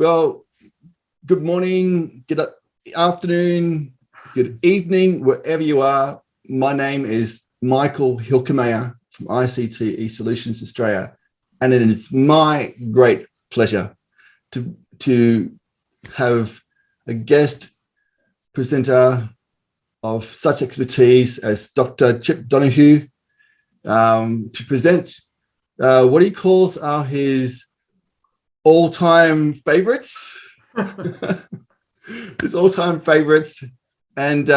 Well, good morning, good afternoon, good evening, wherever you are. My name is Michael Hilkemeyer from ICT Solutions Australia, and it is my great pleasure to have a guest presenter of such expertise as Dr. Chip Donohue to present what he calls are his all-time favorites. His all-time favorites. And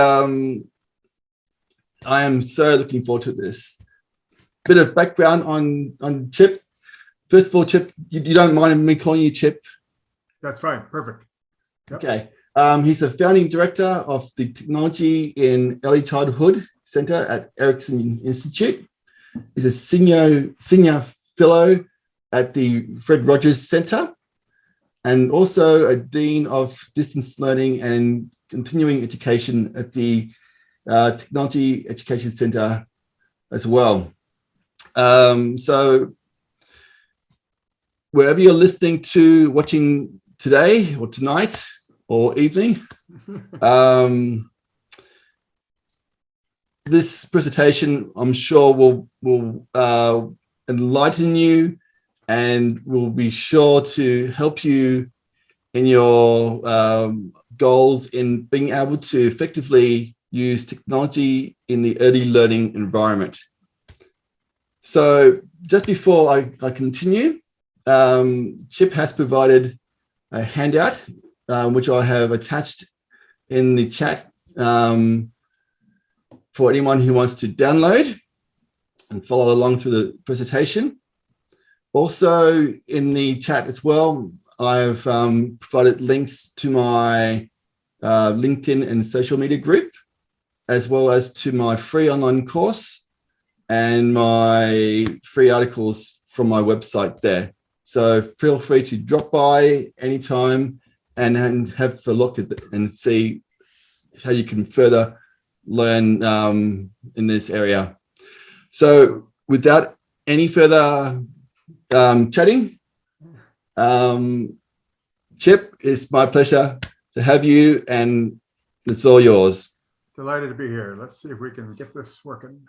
I am so looking forward to this. Bit of background on Chip. First of all, Chip, you don't mind me calling you Chip? That's fine. Perfect. Yep. Okay. He's the founding director of the Technology in Early Childhood Center at Erickson Institute. He's a senior fellow at the Fred Rogers Center, and also a dean of distance learning and continuing education at the Technology Education Center as well. So wherever you're listening to, watching today or tonight or evening, this presentation, I'm sure, will enlighten you and will be sure to help you in your goals in being able to effectively use technology in the early learning environment. So just before I continue, Chip has provided a handout, which I have attached in the chat for anyone who wants to download and follow along through the presentation. Also in the chat as well, I've provided links to my LinkedIn and social media group, as well as to my free online course and my free articles from my website there. So feel free to drop by anytime and have a look at it and see how you can further learn in this area. So without any further chatting, Chip, it's my pleasure to have you, and it's all yours. Delighted to be here. Let's see if we can get this working.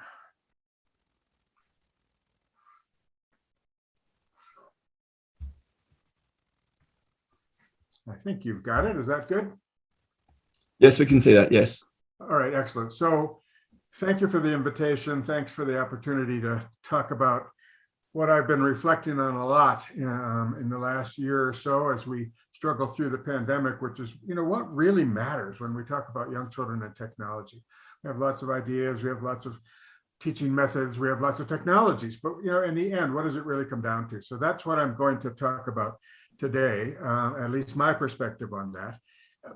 I think you've got it. Is that good? Yes, we can see that. Yes. All right, excellent. So thank you for the invitation. Thanks for the opportunity to talk about what I've been reflecting on a lot in the last year or so as we struggle through the pandemic, which is, what really matters when we talk about young children and technology. We have lots of ideas, we have lots of teaching methods, we have lots of technologies, but in the end, what does it really come down to? So that's what I'm going to talk about today, at least my perspective on that.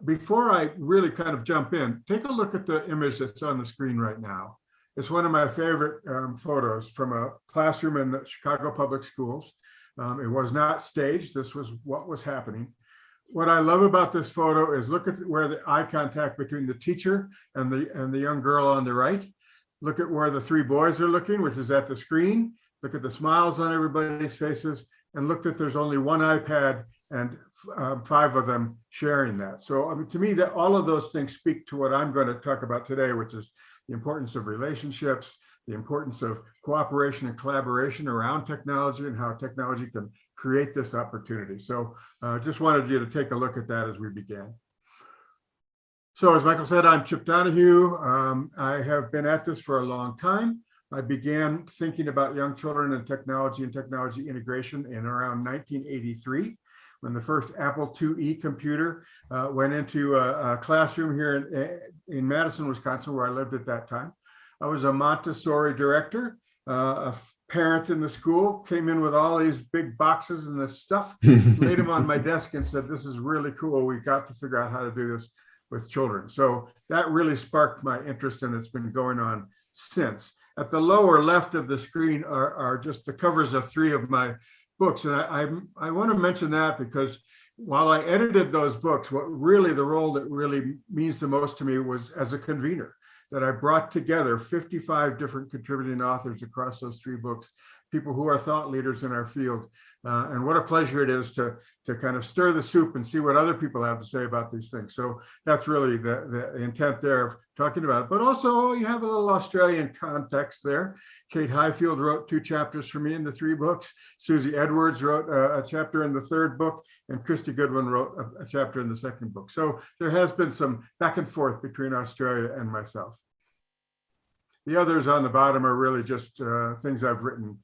Before I really kind of jump in, take a look at the image that's on the screen right now. It's one of my favorite photos from a classroom in the Chicago Public Schools. It was not staged. This was what was happening. What I love about this photo is look at where the eye contact between the teacher and the young girl on the right. Look at where the three boys are looking, which is at the screen. Look at the smiles on everybody's faces, and look that there's only one iPad and 5 of them sharing that. So to me, that all of those things speak to what I'm going to talk about today, which is the importance of relationships, the importance of cooperation and collaboration around technology, and how technology can create this opportunity. So just wanted you to take a look at that as we begin. So as Michael said, I'm Chip Donohue. I have been at this for a long time. I began thinking about young children and technology integration in around 1983. When the first Apple IIe computer went into a classroom here in Madison, Wisconsin, where I lived at that time. I was a Montessori director, a parent in the school, came in with all these big boxes and this stuff, laid them on my desk and said, this is really cool. We've got to figure out how to do this with children. So that really sparked my interest, and it's been going on since. At the lower left of the screen are just the covers of 3 of my books. And I want to mention that because while I edited those books, what really the role that really means the most to me was as a convener, that I brought together 55 different contributing authors across those 3 books people who are thought leaders in our field. And what a pleasure it is to kind of stir the soup and see what other people have to say about these things. So that's really the intent there of talking about it. But also you have a little Australian context there. Kate Highfield wrote 2 chapters for me in the 3 books. Susie Edwards wrote a chapter in the 3rd book, and Christy Goodwin wrote a chapter in the 2nd book. So there has been some back and forth between Australia and myself. The others on the bottom are really just things I've written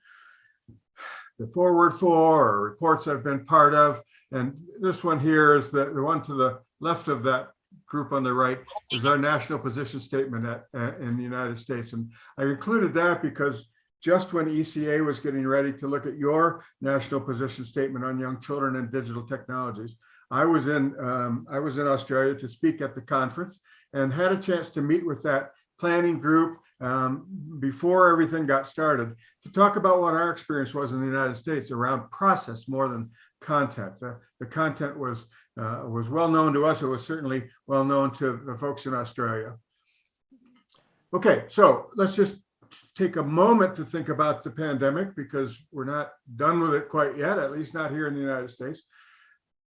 the forward for, or reports I've been part of. And this one here is the one to the left of that group on the right is our national position statement in the United States. And I included that because just when ECA was getting ready to look at your national position statement on young children and digital technologies, I was in Australia to speak at the conference and had a chance to meet with that planning group before everything got started to talk about what our experience was in the United States around process more than content. The content was well known to us. It was certainly well known to the folks in Australia. Okay, so let's just take a moment to think about the pandemic, because we're not done with it quite yet, at least not here in the United States.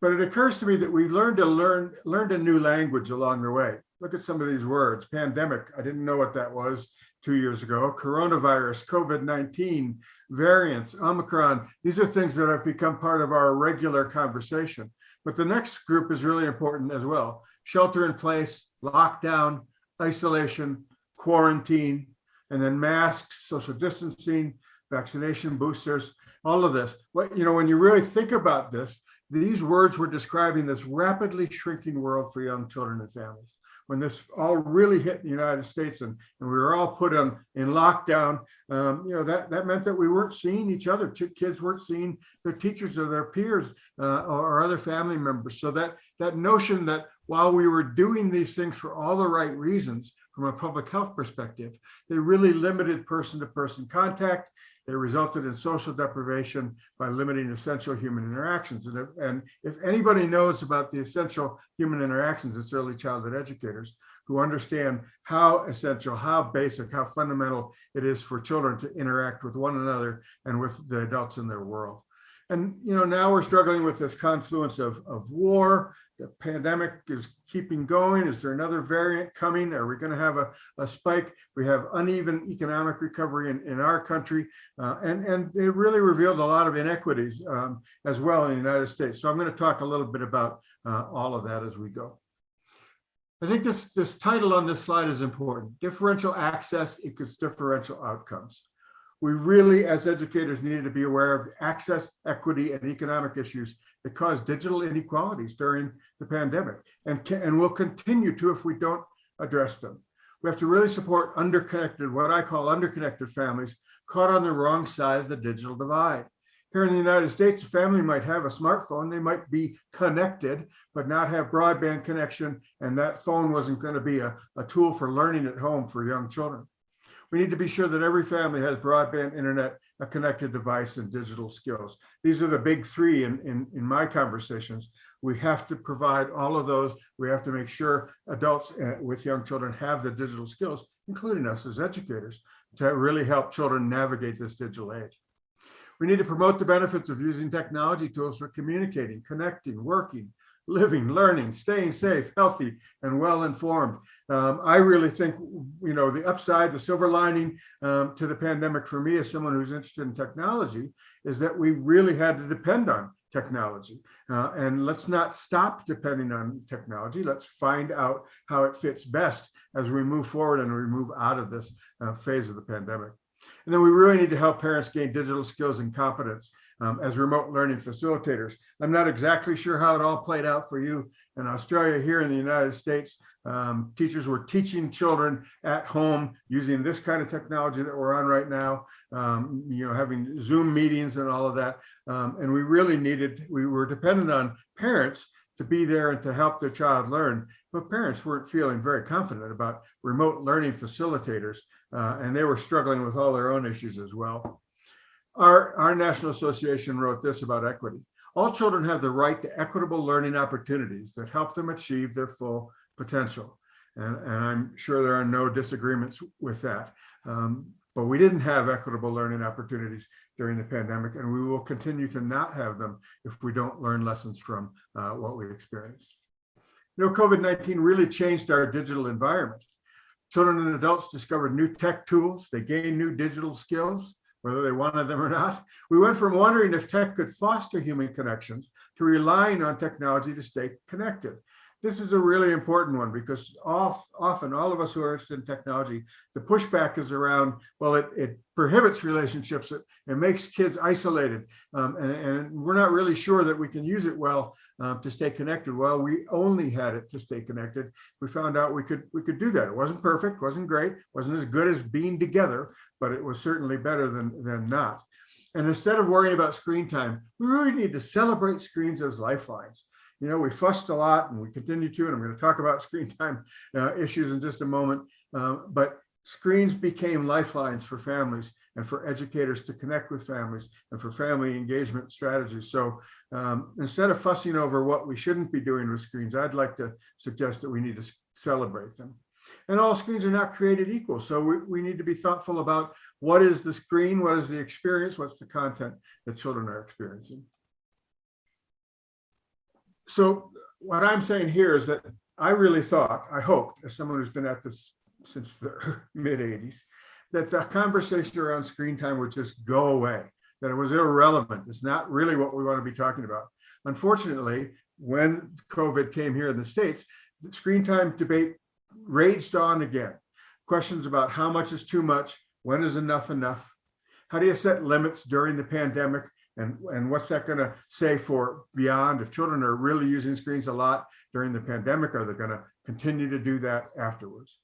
But it occurs to me that we learned a new language along the way. Look at some of these words. Pandemic, I didn't know what that was 2 years ago. Coronavirus, COVID-19, variants, Omicron. These are things that have become part of our regular conversation. But the next group is really important as well. Shelter in place, lockdown, isolation, quarantine, and then masks, social distancing, vaccination boosters, all of this. When you really think about this, these words were describing this rapidly shrinking world for young children and families. When this all really hit the United States and we were all put in lockdown, that meant that we weren't seeing each other. Kids weren't seeing their teachers or their peers or other family members. So that notion that while we were doing these things for all the right reasons from a public health perspective, they really limited person-to-person contact. They resulted in social deprivation by limiting essential human interactions. And if anybody knows about the essential human interactions, it's early childhood educators who understand how essential, how basic, how fundamental it is for children to interact with one another and with the adults in their world. And now we're struggling with this confluence of war. The pandemic is keeping going. Is there another variant coming? Are we going to have a spike? We have uneven economic recovery in our country. And it really revealed a lot of inequities as well in the United States. So I'm going to talk a little bit about all of that as we go. I think this title on this slide is important. Differential access equals differential outcomes. We really, as educators, needed to be aware of access, equity, and economic issues that cause digital inequalities during the pandemic and will continue to if we don't address them. We have to really support what I call underconnected families caught on the wrong side of the digital divide. Here in the United States, a family might have a smartphone, they might be connected, but not have broadband connection, and that phone wasn't going to be a tool for learning at home for young children. We need to be sure that every family has broadband internet, a connected device, and digital skills. These are the big 3 in my conversations. We have to provide all of those. We have to make sure adults with young children have the digital skills, including us as educators, to really help children navigate this digital age. We need to promote the benefits of using technology tools for communicating, connecting, working, living, learning, staying safe, healthy, and well-informed. I really think, the upside, the silver lining to the pandemic for me as someone who's interested in technology is that we really had to depend on technology. And let's not stop depending on technology. Let's find out how it fits best as we move forward and we move out of this phase of the pandemic. And then we really need to help parents gain digital skills and competence as remote learning facilitators. I'm not exactly sure how it all played out for you in Australia. Here in the United States, teachers were teaching children at home using this kind of technology that we're on right now, having Zoom meetings and all of that. And we were dependent on parents to be there and to help their child learn. But parents weren't feeling very confident about remote learning facilitators, and they were struggling with all their own issues as well. Our National Association wrote this about equity. All children have the right to equitable learning opportunities that help them achieve their full potential. And I'm sure there are no disagreements with that. but we didn't have equitable learning opportunities during the pandemic, and we will continue to not have them if we don't learn lessons from what we experienced. You know, COVID-19 really changed our digital environment. Children and adults discovered new tech tools. They gained new digital skills, whether they wanted them or not. We went from wondering if tech could foster human connections to relying on technology to stay connected. This is a really important one because often all of us who are interested in technology, the pushback is around, well, it prohibits relationships, it makes kids isolated, and we're not really sure that we can use it well to stay connected. Well, we only had it to stay connected. We found out we could do that. It wasn't perfect, wasn't great, wasn't as good as being together, but it was certainly better than not. And instead of worrying about screen time, we really need to celebrate screens as lifelines. You know, we fussed a lot and we continue to, and I'm going to talk about screen time issues in just a moment, but screens became lifelines for families and for educators to connect with families and for family engagement strategies. So instead of fussing over what we shouldn't be doing with screens, I'd like to suggest that we need to celebrate them. And all screens are not created equal. So we need to be thoughtful about what is the screen, what is the experience, what's the content that children are experiencing. So what I'm saying here is that I really thought, I hoped, as someone who's been at this since the mid 80s, that the conversation around screen time would just go away, that it was irrelevant. It's not really what we want to be talking about. Unfortunately, when COVID came here in the States, the screen time debate raged on again. Questions about how much is too much, when is enough enough? How do you set limits during the pandemic? And what's that going to say for beyond? If children are really using screens a lot during the pandemic, are they going to continue to do that afterwards?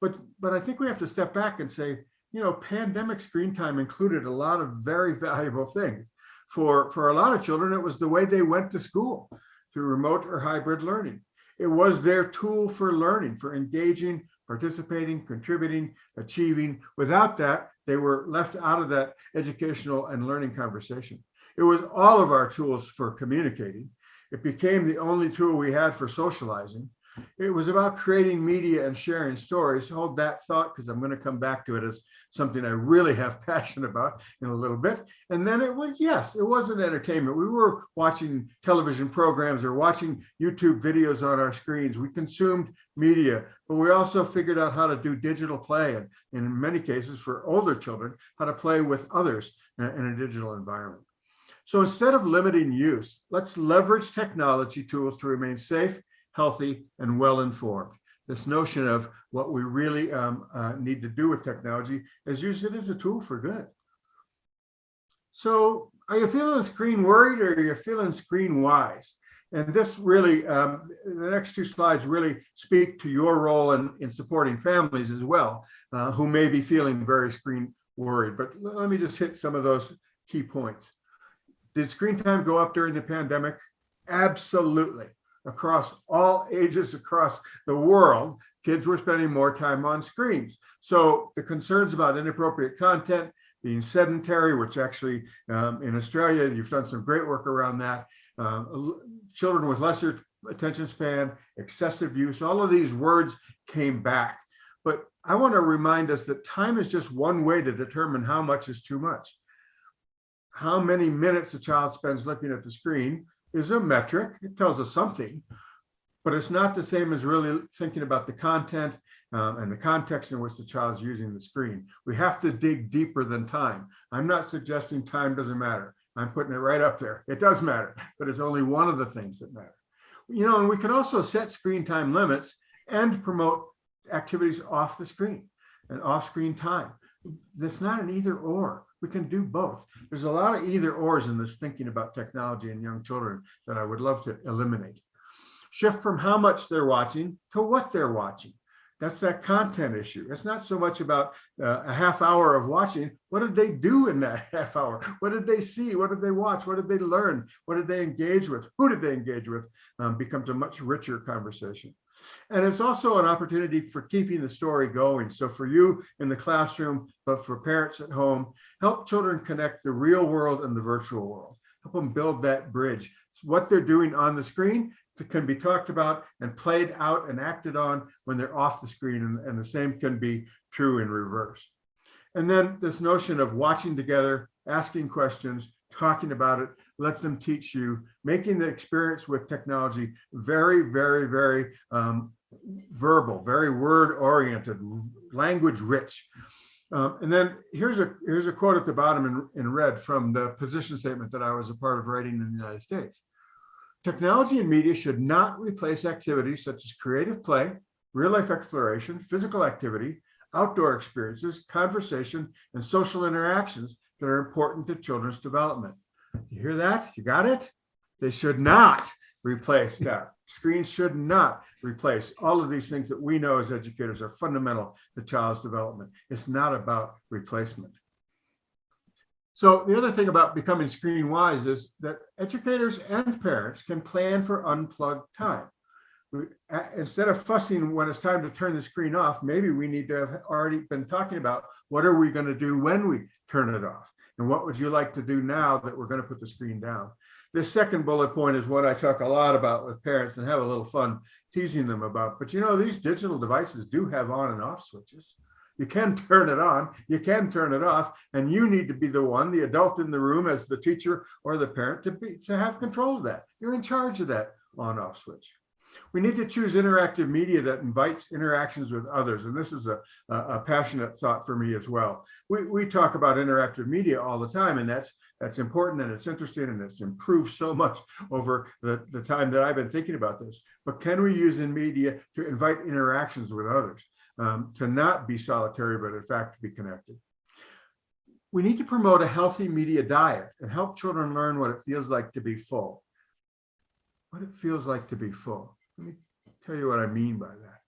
But I think we have to step back and say, you know, pandemic screen time included a lot of very valuable things. For a lot of children, it was the way they went to school through remote or hybrid learning. It was their tool for learning, for engaging, participating, contributing, achieving. Without that, they were left out of that educational and learning conversation. It was all of our tools for communicating. It became the only tool we had for socializing. It was about creating media and sharing stories. Hold that thought, because I'm going to come back to it as something I really have passion about in a little bit. And then it was, yes, it was an entertainment. We were watching television programs or watching YouTube videos on our screens. We consumed media, but we also figured out how to do digital play. And in many cases, for older children, how to play with others in a digital environment. So instead of limiting use, let's leverage technology tools to remain safe, healthy, and well-informed. This notion of what we really need to do with technology is use it as a tool for good. So are you feeling screen worried or are you feeling screen wise? And this really, the next two slides really speak to your role in supporting families as well, who may be feeling very screen worried. But let me just hit some of those key points. Did screen time go up during the pandemic? Absolutely. Across all ages, across the world, kids were spending more time on screens. So the concerns about inappropriate content, being sedentary, which actually in Australia, you've done some great work around that. Children with lesser attention span, excessive use, all of these words came back. But I want to remind us that time is just one way to determine how much is too much. How many minutes a child spends looking at the screen is a metric. It tells us something, but it's not the same as really thinking about the content and the context in which the child is using the screen. We have to dig deeper than time. I'm not suggesting time doesn't matter. I'm putting it right up there. It does matter, but it's only one of the things that matter. You know, and we can also set screen time limits and promote activities off the screen and off screen time. That's not an either or. We can do both. There's a lot of either ors in this thinking about technology and young children that I would love to eliminate. Shift from how much they're watching to what they're watching. That's that content issue. It's not so much about a half hour of watching. What did they do in that half hour? What did they see? What did they watch? What did they learn? What did they engage with? Who did they engage with? Becomes a much richer conversation. And it's also an opportunity for keeping the story going. So for you in the classroom, but for parents at home, help children connect the real world and the virtual world. Help them build that bridge. What they're doing on the screen can be talked about and played out and acted on when they're off the screen, and the same can be true in reverse. And then this notion of watching together, asking questions, talking about it, let them teach you, making the experience with technology very, very, very verbal, very word-oriented, language-rich. And then here's a quote at the bottom in red from the position statement that I was a part of writing in the United States. Technology and media should not replace activities such as creative play, real-life exploration, physical activity, outdoor experiences, conversation, and social interactions that are important to children's development. You hear that? You got it? They should not replace that. Screens should not replace all of these things that we know as educators are fundamental to child's development. It's not about replacement. So the other thing about becoming screen wise is that educators and parents can plan for unplugged time. Instead of fussing when it's time to turn the screen off, maybe we need to have already been talking about what are we going to do when we turn it off? And what would you like to do now that we're going to put the screen down? This second bullet point is what I talk a lot about with parents and have a little fun teasing them about. But you know, these digital devices do have on and off switches. You can turn it on, you can turn it off, and you need to be the one, the adult in the room as the teacher or the parent to have control of that. You're in charge of that on-off switch. We need to choose interactive media that invites interactions with others. And this is a passionate thought for me as well. We talk about interactive media all the time, and that's important and it's interesting and it's improved so much over the time that I've been thinking about this. But can we use in media to invite interactions with others, to not be solitary, but in fact to be connected? We need to promote a healthy media diet and help children learn what it feels like to be full. What it feels like to be full. Let me tell you what I mean by that.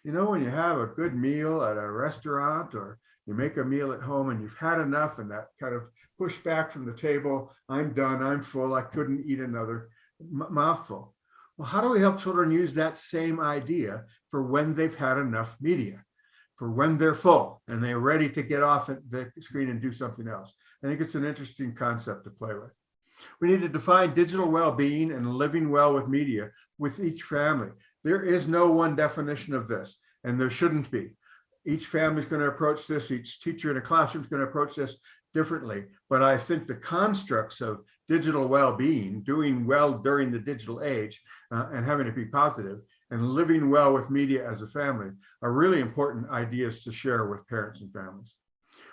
You know, when you have a good meal at a restaurant or you make a meal at home and you've had enough and that kind of push back from the table, I'm done, I'm full, I couldn't eat another mouthful. Well, how do we help children use that same idea for when they've had enough media, for when they're full and they're ready to get off the screen and do something else? I think it's an interesting concept to play with. We need to define digital well-being and living well with media with each family. There is no one definition of this, and there shouldn't be. Each family is going to approach this, each teacher in a classroom is going to approach this differently. But I think the constructs of digital well-being, doing well during the digital age, and having it be positive, and living well with media as a family are really important ideas to share with parents and families.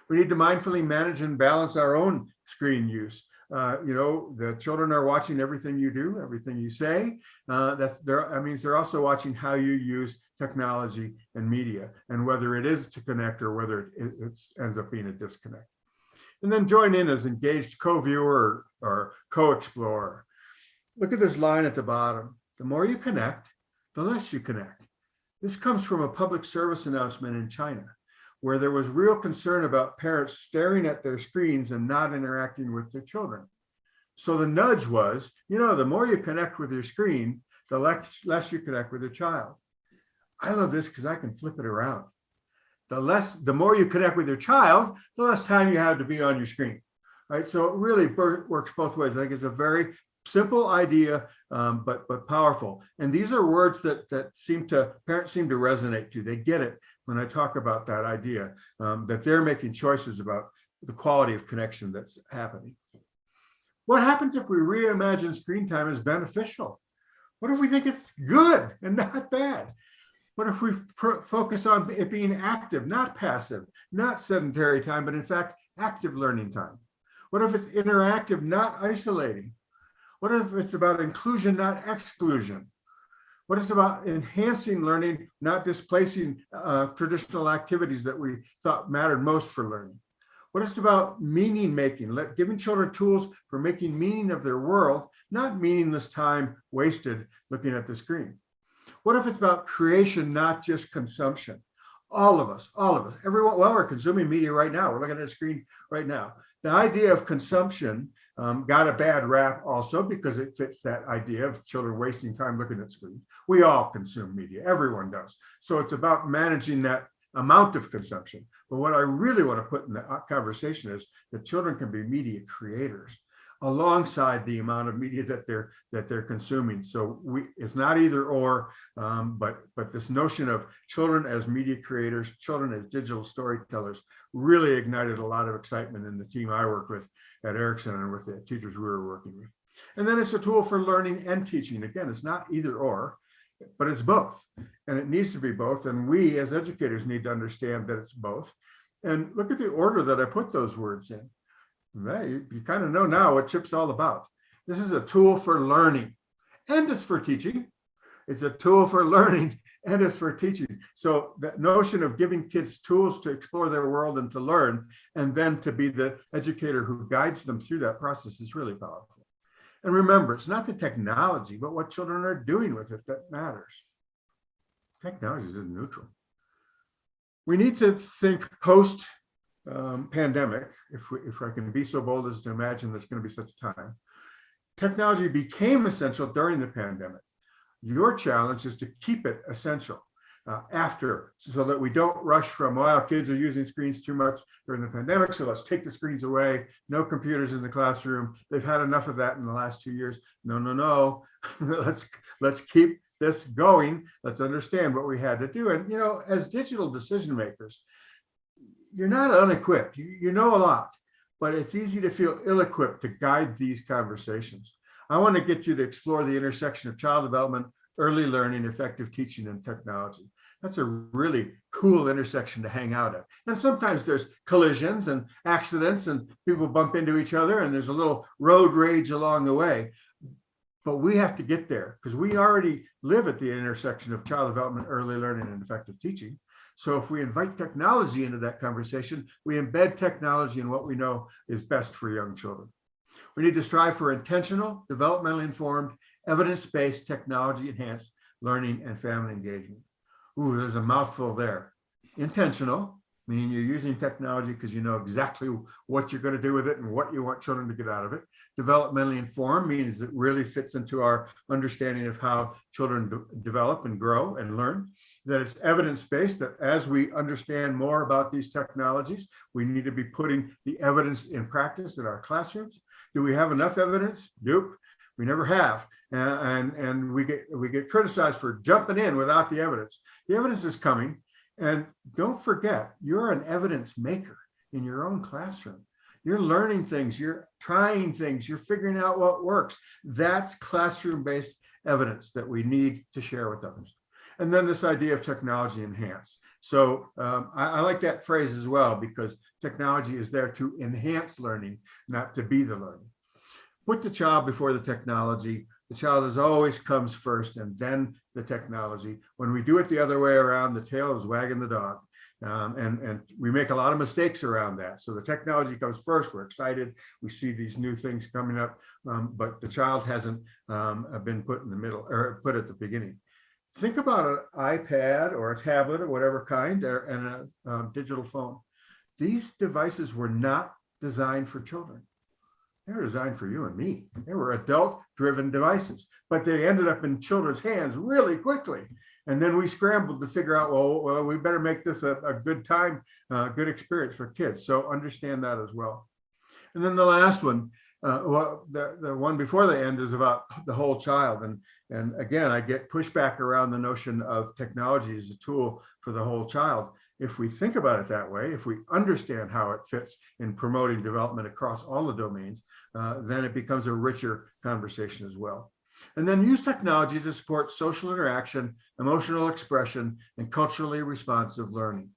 We need to mindfully manage and balance our own screen use. You know, the children are watching everything you do, everything you say. That means they're also watching how you use technology and media, and whether it is to connect or whether it ends up being a disconnect. And then join in as engaged co-viewer or co-explorer. Look at this line at the bottom. The more you connect, the less you connect. This comes from a public service announcement in China, where there was real concern about parents staring at their screens and not interacting with their children. So the nudge was, you know, the more you connect with your screen, the less you connect with your child. I love this because I can flip it around. The more you connect with your child, the less time you have to be on your screen, right? So it really works both ways. I think it's a very simple idea, but powerful. And these are words that parents seem to resonate to. They get it when I talk about that idea, that they're making choices about the quality of connection that's happening. What happens if we reimagine screen time as beneficial? What if we think it's good and not bad? What if we focus on it being active, not passive, not sedentary time, but in fact, active learning time? What if it's interactive, not isolating? What if it's about inclusion, not exclusion? What is about enhancing learning, not displacing traditional activities that we thought mattered most for learning? What is about meaning making, giving children tools for making meaning of their world, not meaningless time wasted looking at the screen? What if it's about creation, not just consumption? All of us, everyone, well, we're consuming media right now. We're looking at a screen right now. The idea of consumption got a bad rap also because it fits that idea of children wasting time looking at screens. We all consume media, everyone does. So it's about managing that amount of consumption. But what I really want to put in the conversation is that children can be media creators. alongside the amount of media that they're consuming. So it's not either or, but this notion of children as media creators, children as digital storytellers really ignited a lot of excitement in the team I worked with at Erickson and with the teachers we were working with. And then it's a tool for learning and teaching. Again, it's not either or, but it's both, and it needs to be both. And we as educators need to understand that it's both. And look at the order that I put those words in. You kind of know now what CHIP's all about. This is a tool for learning, and it's for teaching. It's a tool for learning, and it's for teaching. So that notion of giving kids tools to explore their world and to learn, and then to be the educator who guides them through that process is really powerful. And remember, it's not the technology, but what children are doing with it that matters. Technology is neutral. We need to think post pandemic, if I can be so bold as to imagine there's going to be such a time. Technology became essential during the pandemic. Your challenge is to keep it essential after, so that we don't rush from, wow, kids are using screens too much during the pandemic, so let's take the screens away. No computers in the classroom. They've had enough of that in the last 2 years. No. let's keep this going. Let's understand what we had to do. And, as digital decision makers, you're not unequipped. You know a lot, but it's easy to feel ill-equipped to guide these conversations. I want to get you to explore the intersection of child development, early learning, effective teaching, and technology. That's a really cool intersection to hang out at. And sometimes there's collisions and accidents and people bump into each other and there's a little road rage along the way. But we have to get there because we already live at the intersection of child development, early learning, and effective teaching. So if we invite technology into that conversation, we embed technology in what we know is best for young children. We need to strive for intentional, developmentally informed, evidence-based, technology-enhanced learning and family engagement. Ooh, there's a mouthful there. Intentional, meaning you're using technology because you know exactly what you're going to do with it and what you want children to get out of it. Developmentally informed means it really fits into our understanding of how children develop and grow and learn. That it's evidence-based, that as we understand more about these technologies, we need to be putting the evidence in practice in our classrooms. Do we have enough evidence? Nope, we never have. And we get criticized for jumping in without the evidence. The evidence is coming. And don't forget, you're an evidence maker in your own classroom. You're learning things, you're trying things, you're figuring out what works. That's classroom-based evidence that we need to share with others. And then this idea of technology enhanced. So I like that phrase as well, because technology is there to enhance learning, not to be the learning. Put the child before the technology. The child as always comes first and then the technology. When we do it the other way around, the tail is wagging the dog. And we make a lot of mistakes around that. So the technology comes first. We're excited. We see these new things coming up, but the child hasn't been put in the middle or put at the beginning. Think about an iPad or a tablet or whatever kind, and a digital phone. These devices were not designed for children. They were designed for you and me. They were adult-driven devices, but they ended up in children's hands really quickly. And then we scrambled to figure out, well, we better make this a good time, good experience for kids. So understand that as well. And then the last one, the one before the end is about the whole child. And again, I get pushback around the notion of technology as a tool for the whole child. If we think about it that way, if we understand how it fits in promoting development across all the domains, then it becomes a richer conversation as well. And then use technology to support social interaction, emotional expression, and culturally responsive learning.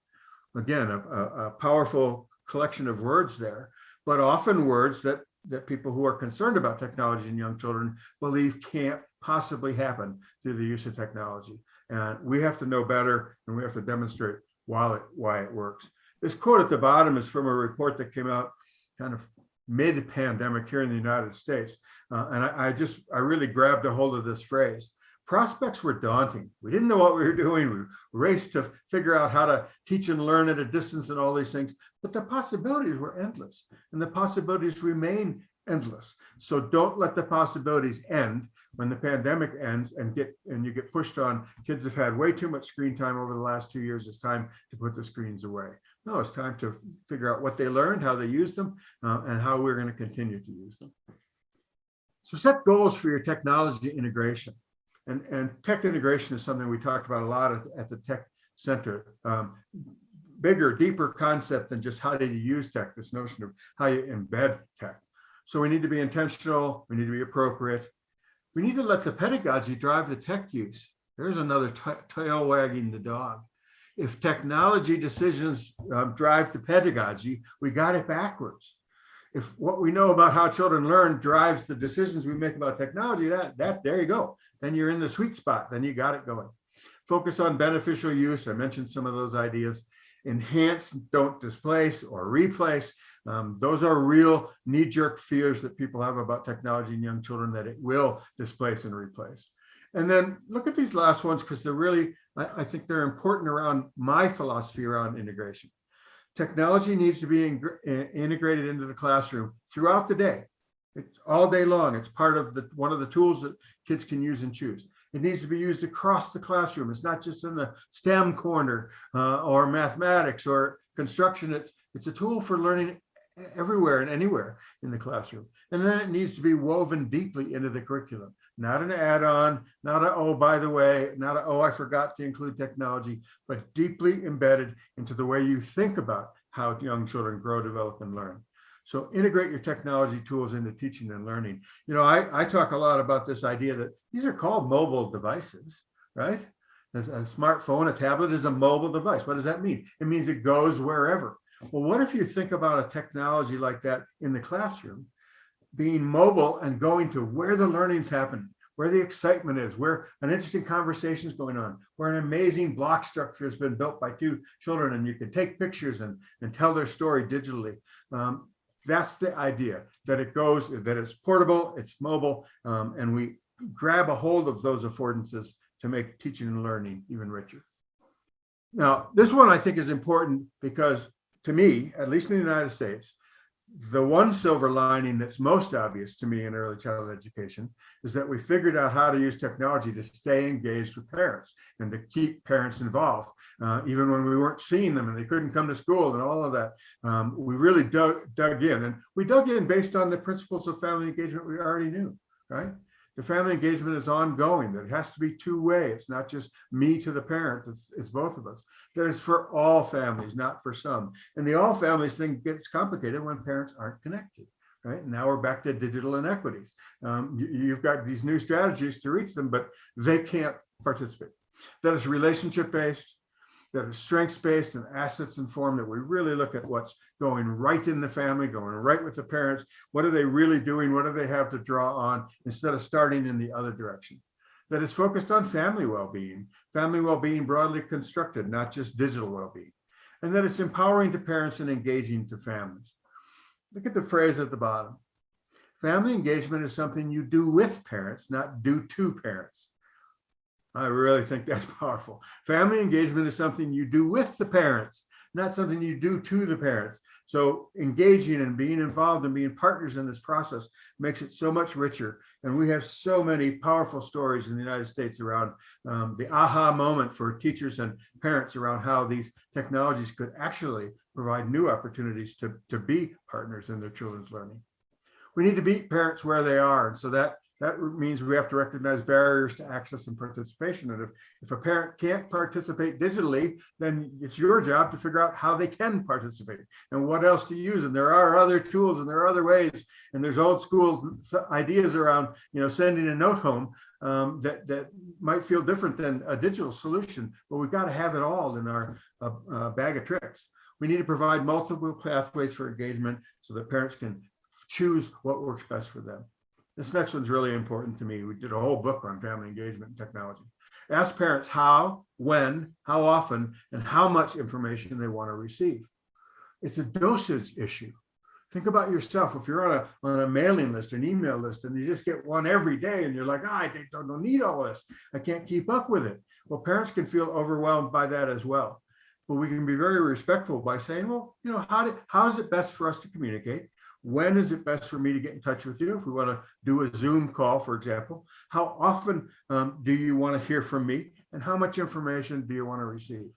Again, a powerful collection of words there, but often words that people who are concerned about technology in young children believe can't possibly happen through the use of technology. And we have to know better, and we have to demonstrate why it works. This quote at the bottom is from a report that came out kind of mid-pandemic here in the United States. And I really grabbed a hold of this phrase. Prospects were daunting. We didn't know what we were doing. We raced to figure out how to teach and learn at a distance and all these things, but the possibilities were endless, and the possibilities remain endless. So don't let the possibilities end when the pandemic ends and you get pushed on. Kids have had way too much screen time over the last 2 years. It's time to put the screens away. No, it's time to figure out what they learned, how they used them, and how we're going to continue to use them. So set goals for your technology integration. And tech integration is something we talked about a lot at the Tech Center. Bigger, deeper concept than just how do you use tech, this notion of how you embed tech. So we need to be intentional, we need to be appropriate. We need to let the pedagogy drive the tech use. There's another tail wagging the dog. If technology decisions drive the pedagogy, we got it backwards. If what we know about how children learn drives the decisions we make about technology, that there you go. Then you're in the sweet spot, then you got it going. Focus on beneficial use. I mentioned some of those ideas. Enhance, don't displace or replace. Those are real knee-jerk fears that people have about technology in young children, that it will displace and replace. And then look at these last ones, because they're really, I think they're important around my philosophy around integration. Technology needs to be integrated into the classroom throughout the day. It's all day long. It's part of one of the tools that kids can use and choose. It needs to be used across the classroom. It's not just in the STEM corner or mathematics or construction. It's a tool for learning everywhere and anywhere in the classroom. And then it needs to be woven deeply into the curriculum, not an add-on, not a, oh, by the way, not a, oh, I forgot to include technology, but deeply embedded into the way you think about how young children grow, develop, and learn. So integrate your technology tools into teaching and learning. You know, I talk a lot about this idea that these are called mobile devices, right? A smartphone, a tablet is a mobile device. What does that mean? It means it goes wherever. Well, what if you think about a technology like that in the classroom, being mobile and going to where the learning's happening, where the excitement is, where an interesting conversation is going on, where an amazing block structure has been built by two children, and you can take pictures and tell their story digitally. That's the idea, that it goes, that it's portable, it's mobile, and we grab a hold of those affordances to make teaching and learning even richer. Now, this one I think is important because, to me, at least in the United States, the one silver lining that's most obvious to me in early childhood education is that we figured out how to use technology to stay engaged with parents and to keep parents involved, even when we weren't seeing them and they couldn't come to school and all of that. We really dug in, and we dug in based on the principles of family engagement we already knew, right? The family engagement is ongoing, that it has to be two-way. It's not just me to the parent, it's both of us. That it's for all families, not for some. And the all families thing gets complicated when parents aren't connected, right? And now we're back to digital inequities. You've got these new strategies to reach them, but they can't participate. That it's relationship-based, that it's strengths-based and assets-informed, that we really look at what's going right in the family, going right with the parents. What are they really doing? What do they have to draw on, instead of starting in the other direction? That it's focused on family well-being broadly constructed, not just digital well-being. And that it's empowering to parents and engaging to families. Look at the phrase at the bottom. Family engagement is something you do with parents, not do to parents. I really think that's powerful. Family engagement is something you do with the parents, not something you do to the parents. So engaging and being involved and being partners in this process makes it so much richer. And we have so many powerful stories in the United States around the aha moment for teachers and parents around how these technologies could actually provide new opportunities to be partners in their children's learning. We need to meet parents where they are. And so that means we have to recognize barriers to access and participation. And if a parent can't participate digitally, then it's your job to figure out how they can participate and what else to use. And there are other tools and there are other ways. And there's old school ideas around, sending a note home that might feel different than a digital solution, but we've got to have it all in our bag of tricks. We need to provide multiple pathways for engagement so that parents can choose what works best for them. This next one's really important to me. We did a whole book on family engagement and technology. Ask parents how, when, how often, and how much information they want to receive. It's a dosage issue. Think about yourself. If you're on a mailing list, an email list, and you just get one every day, and you're like, I don't need all this. I can't keep up with it. Well, parents can feel overwhelmed by that as well. But we can be very respectful by saying, well, how is it best for us to communicate? When is it best for me to get in touch with you? If we want to do a Zoom call, for example, how often do you want to hear from me? And how much information do you want to receive?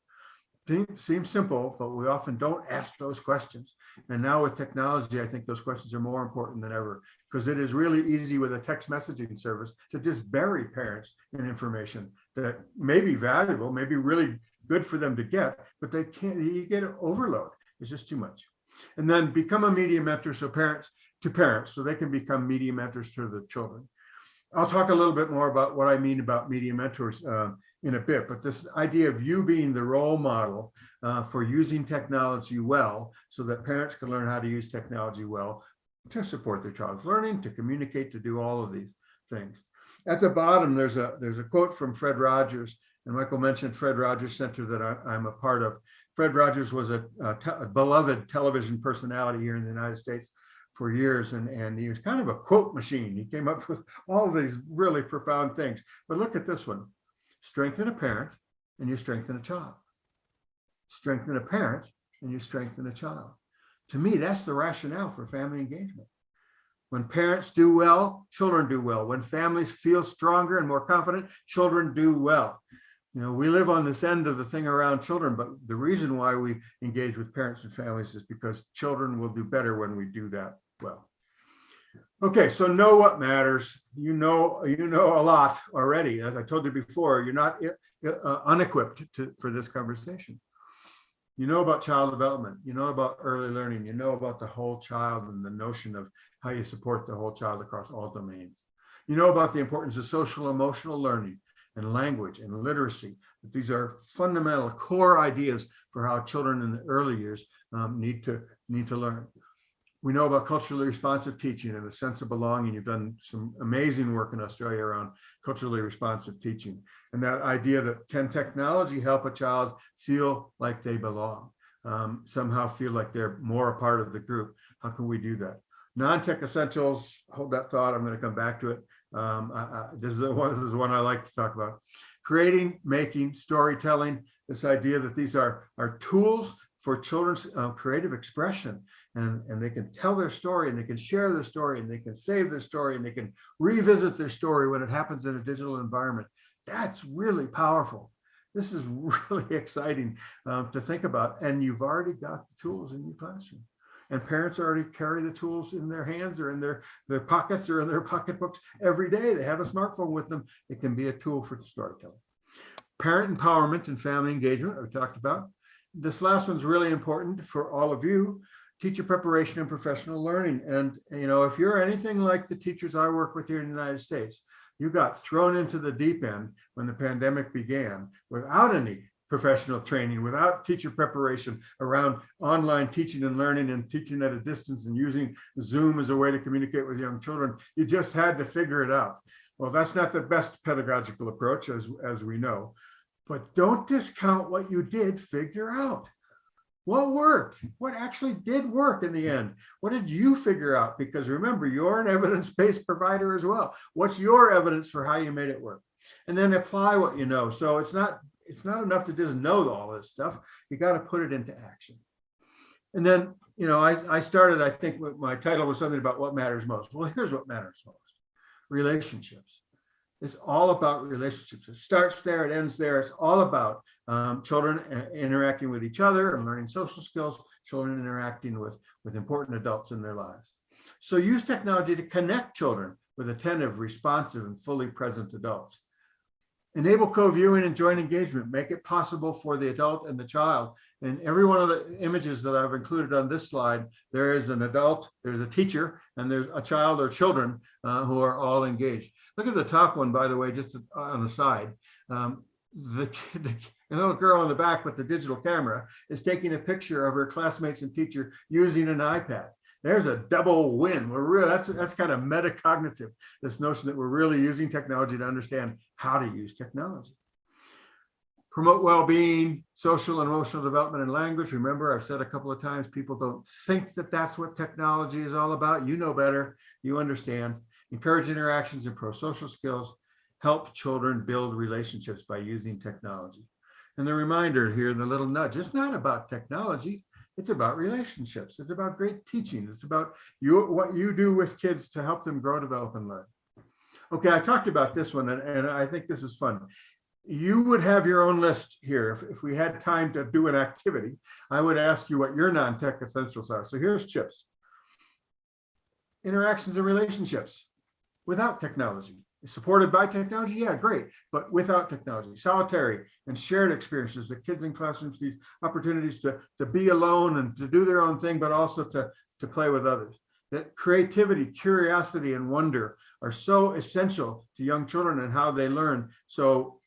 Seems simple, but we often don't ask those questions. And now with technology, I think those questions are more important than ever, because it is really easy with a text messaging service to just bury parents in information that may be valuable, may be really good for them to get, but they can't, you get an overload. It's just too much. And then become a media mentor so parents, so they can become media mentors to the children. I'll talk a little bit more about what I mean about media mentors in a bit, but this idea of you being the role model for using technology well, so that parents can learn how to use technology well to support their child's learning, to communicate, to do all of these things. At the bottom, there's a quote from Fred Rogers, and Michael mentioned Fred Rogers Center that I'm a part of. Fred Rogers was a beloved television personality here in the United States for years, and he was kind of a quote machine. He came up with all of these really profound things. But look at this one. Strengthen a parent and you strengthen a child. Strengthen a parent and you strengthen a child. To me, that's the rationale for family engagement. When parents do well, children do well. When families feel stronger and more confident, children do well. You know, we live on this end of the thing around children, but the reason why we engage with parents and families is because children will do better when we do that well. Okay, so know what matters. You know a lot already. As I told you before, you're not unequipped for this conversation. You know about child development. You know about early learning. You know about the whole child and the notion of how you support the whole child across all domains. You know about the importance of social emotional learning and language and literacy. These are fundamental core ideas for how children in the early years need to learn. We know about culturally responsive teaching and a sense of belonging. You've done some amazing work in Australia around culturally responsive teaching. And that idea that can technology help a child feel like they belong, somehow feel like they're more a part of the group? How can we do that? Non-tech essentials, hold that thought, I'm going to come back to it. This is one I like to talk about. Creating, making, storytelling, this idea that these are tools for children's creative expression, and they can tell their story, and they can share their story, and they can save their story, and they can revisit their story when it happens in a digital environment. That's really powerful. This is really exciting to think about, and you've already got the tools in your classroom. And parents already carry the tools in their hands or in their pockets or in their pocketbooks every day. They have a smartphone with them. It can be a tool for storytelling. Parent empowerment and family engagement, we talked about. This last one's really important for all of you. Teacher preparation and professional learning. And you know, if you're anything like the teachers I work with here in the United States, you got thrown into the deep end when the pandemic began without any professional training, without teacher preparation around online teaching and learning and teaching at a distance and using Zoom as a way to communicate with young children. You just had to figure it out. Well, that's not the best pedagogical approach, as we know, but don't discount what you did figure out. What worked? What actually did work in the end? What did you figure out? Because remember, you're an evidence-based provider as well. What's your evidence for how you made it work? And then apply what you know. So it's not enough to just know all this stuff. You got to put it into action. And then, you know, I started, I think my title was something about what matters most. Well, here's what matters most. Relationships. It's all about relationships. It starts there, it ends there. It's all about children interacting with each other and learning social skills, children interacting with important adults in their lives. So use technology to connect children with attentive, responsive, and fully present adults. Enable co-viewing and joint engagement. Make it possible for the adult and the child. And every one of the images that I've included on this slide, there is an adult, there's a teacher, and there's a child or children who are all engaged. Look at the top one, by the way, just on the side. The little girl in the back with the digital camera is taking a picture of her classmates and teacher using an iPad. There's a double win. That's kind of metacognitive, this notion that we're really using technology to understand how to use technology. Promote well-being, social and emotional development, and language. Remember, I've said a couple of times, people don't think that that's what technology is all about. You know better, you understand. Encourage interactions and pro-social skills. Help children build relationships by using technology. And the reminder here, the little nudge, it's not about technology. It's about relationships. It's about great teaching. It's about what you do with kids to help them grow, develop, and learn. Okay, I talked about this one, and I think this is fun. you would have your own list here. If we had time to do an activity, I would ask you what your non-tech essentials are. So here's Chip's. Interactions and relationships without technology. Supported by technology, yeah, great, but without technology. Solitary and shared experiences that kids in classrooms need opportunities to be alone and to do their own thing, but also to play with others. That creativity, curiosity, and wonder are so essential to young children and how they learn. So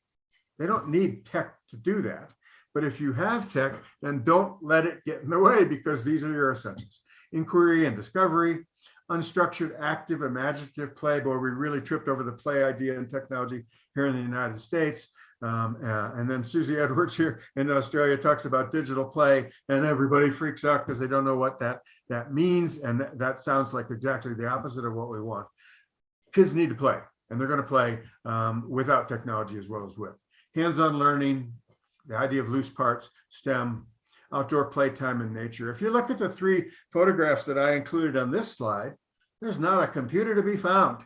they don't need tech to do that. But if you have tech, then don't let it get in the way, because these are your essentials. Inquiry and discovery, unstructured, active, imaginative play. Boy, we really tripped over the play idea in technology here in the United States. And then Susie Edwards here in Australia talks about digital play, and everybody freaks out because they don't know what that means. And that sounds like exactly the opposite of what we want. Kids need to play, and they're going to play without technology as well as with. Hands-on learning, the idea of loose parts, STEM, outdoor playtime in nature. If you look at the 3 photographs that I included on this slide, there's not a computer to be found.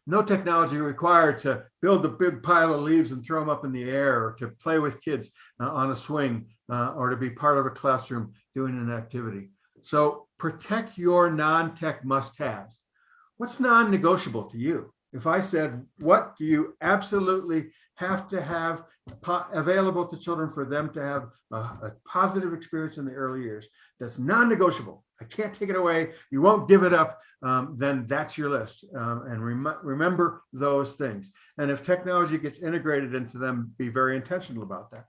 No technology required to build a big pile of leaves and throw them up in the air, or to play with kids on a swing, or to be part of a classroom doing an activity. So protect your non-tech must-haves. What's non-negotiable to you? If I said, what do you absolutely have to have available to children for them to have a positive experience in the early years, that's non-negotiable, I can't take it away, you won't give it up, then that's your list. And remember those things. And if technology gets integrated into them, be very intentional about that.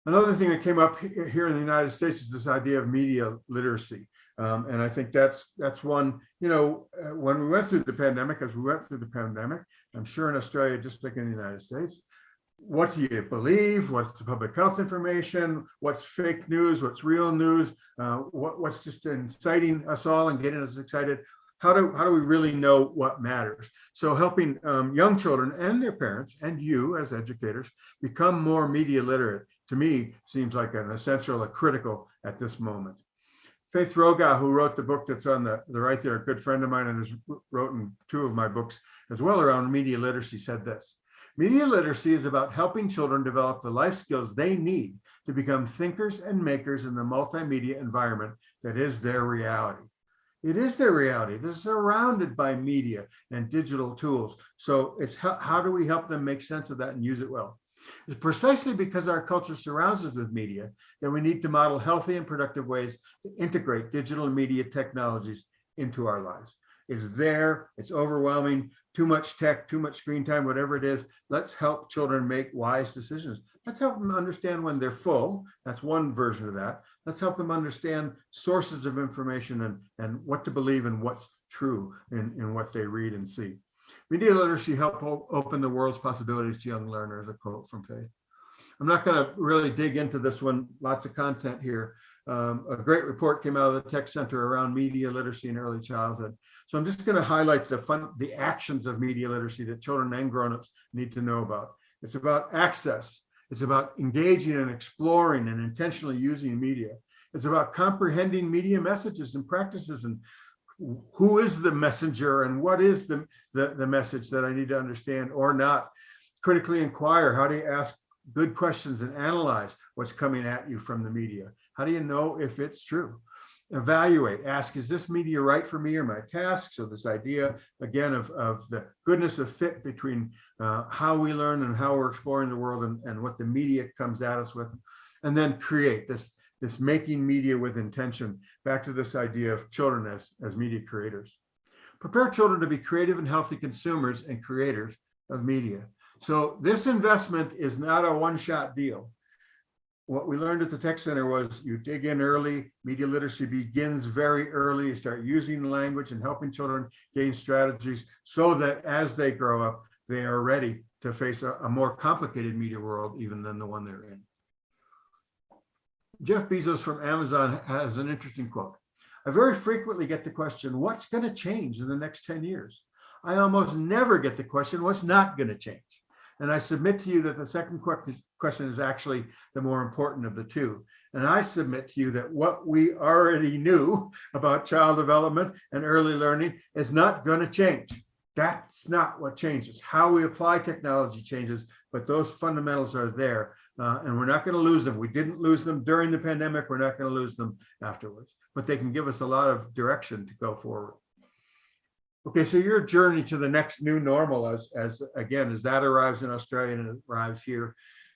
Another thing that came up here in the United States is this idea of media literacy. And I think that's one, when we went through the pandemic, I'm sure in Australia, just like in the United States, what do you believe? What's the public health information? What's fake news? What's real news? What's just inciting us all and getting us excited? How do we really know what matters? So helping young children and their parents and you as educators become more media literate, to me, seems like an essential, a critical at this moment. Faith Roga, who wrote the book that's on the right there, a good friend of mine, and has written 2 of my books as well around media literacy, said this: media literacy is about helping children develop the life skills they need to become thinkers and makers in the multimedia environment that is their reality. It is their reality. They're surrounded by media and digital tools. So it's how do we help them make sense of that and use it well? It's precisely because our culture surrounds us with media that we need to model healthy and productive ways to integrate digital and media technologies into our lives. It's there, it's overwhelming, too much tech, too much screen time, whatever it is. Let's help children make wise decisions. Let's help them understand when they're full. That's one version of that. Let's help them understand sources of information and what to believe and what's true in what they read and see. Media literacy help open the world's possibilities to young learners, a quote from Faith. I'm not going to really dig into this one, lots of content here. A great report came out of the Tech Center around media literacy in early childhood. So I'm just going to highlight the actions of media literacy that children and grown-ups need to know about. It's about access. It's about engaging and exploring and intentionally using media. It's about comprehending media messages and practices, and who is the messenger and what is the message that I need to understand or not. Critically inquire. How do you ask good questions and analyze what's coming at you from the media? How do you know if it's true? Evaluate. Ask, is this media right for me or my task? So this idea, again, of the goodness of fit between how we learn and how we're exploring the world and what the media comes at us with. And then create this making media with intention, back to this idea of children as media creators. Prepare children to be creative and healthy consumers and creators of media. So this investment is not a one-shot deal. What we learned at the Tech Center was you dig in early. Media literacy begins very early. You start using language and helping children gain strategies so that as they grow up, they are ready to face a more complicated media world even than the one they're in. Jeff Bezos from Amazon has an interesting quote. I very frequently get the question, what's going to change in the next 10 years? I almost never get the question, what's not going to change? And I submit to you that the second question is actually the more important of the two. And I submit to you that what we already knew about child development and early learning is not going to change. That's not what changes. How we apply technology changes, but those fundamentals are there. And we're not going to lose them. We didn't lose them during the pandemic. We're not going to lose them afterwards, but they can give us a lot of direction to go forward. Okay, so your journey to the next new normal, as that arrives in Australia and it arrives here,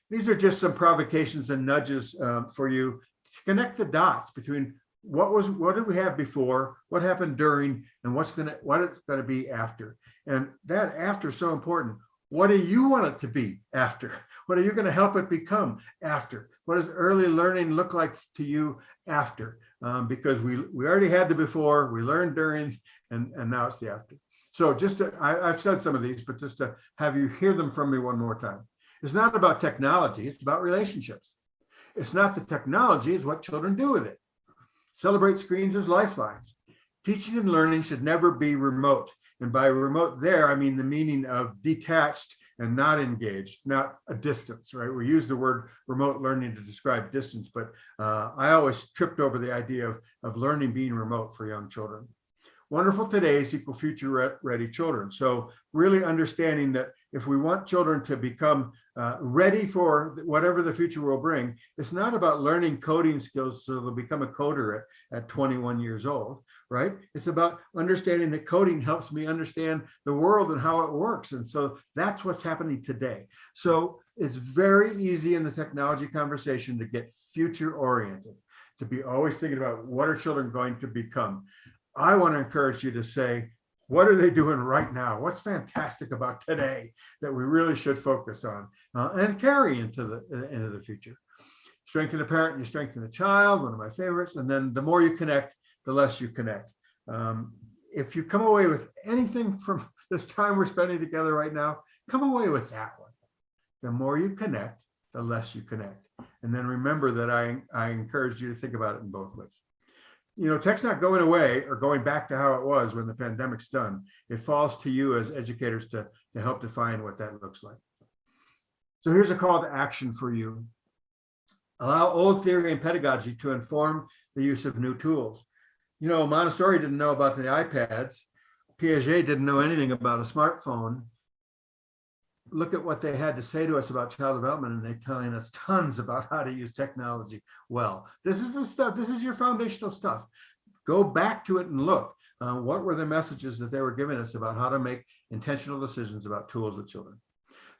these are just some provocations and nudges for you to connect the dots between what did we have before, what happened during, and what it's going to be after. And that after is so important. What do you want it to be after? What are you going to help it become after? What does early learning look like to you after? Because we already had the before, we learned during, and now it's the after. So I've said some of these, but just to have you hear them from me one more time. It's not about technology, it's about relationships. It's not the technology, it's what children do with it. Celebrate screens as lifelines. Teaching and learning should never be remote. And by remote there, I mean the meaning of detached and not engaged, not a distance, right? We use the word remote learning to describe distance, but I always tripped over the idea of learning being remote for young children. Wonderful todays equal future ready children. So really understanding that if we want children to become ready for whatever the future will bring, it's not about learning coding skills so they'll become a coder at 21 years old, right? It's about understanding that coding helps me understand the world and how it works. And so that's what's happening today. So it's very easy in the technology conversation to get future oriented, to be always thinking about what are children going to become. I want to encourage you to say, what are they doing right now? What's fantastic about today that we really should focus on and carry into the future? Strengthen a parent, you strengthen a child, one of my favorites. And then the more you connect, the less you connect. If you come away with anything from this time we're spending together right now, come away with that one. The more you connect, the less you connect. And then remember that I encourage you to think about it in both ways. You know, tech's not going away or going back to how it was when the pandemic's done. It falls to you as educators to help define what that looks like. So here's a call to action for you. Allow old theory and pedagogy to inform the use of new tools. You know, Montessori didn't know about the iPads. Piaget didn't know anything about a smartphone. Look at what they had to say to us about child development, and they're telling us tons about how to use technology well. This is the stuff, this is your foundational stuff. Go back to it and look. What were the messages that they were giving us about how to make intentional decisions about tools with children?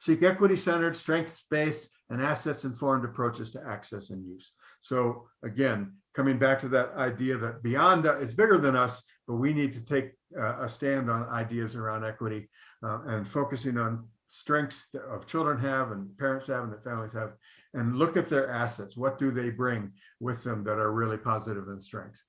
Seek equity-centered, strengths-based, and assets-informed approaches to access and use. So again, coming back to that idea that beyond, it's bigger than us, but we need to take a stand on ideas around equity and focusing on strengths of children have and parents have and that families have, and look at their assets. What do they bring with them that are really positive and strengths?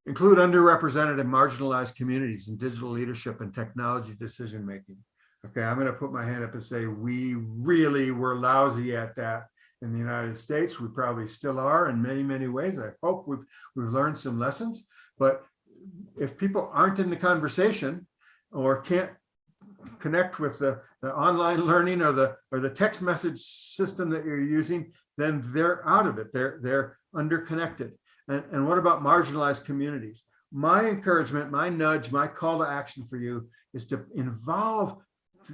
Include underrepresented and marginalized communities in digital leadership and technology decision-making. Okay, I'm going to put my hand up and say we really were lousy at that in the United States. We probably still are in many, many ways. I hope we've learned some lessons, but if people aren't in the conversation or can't connect with the online learning or the text message system that you're using, then they're out of it. They're underconnected. And what about marginalized communities? My encouragement, my nudge, my call to action for you is to involve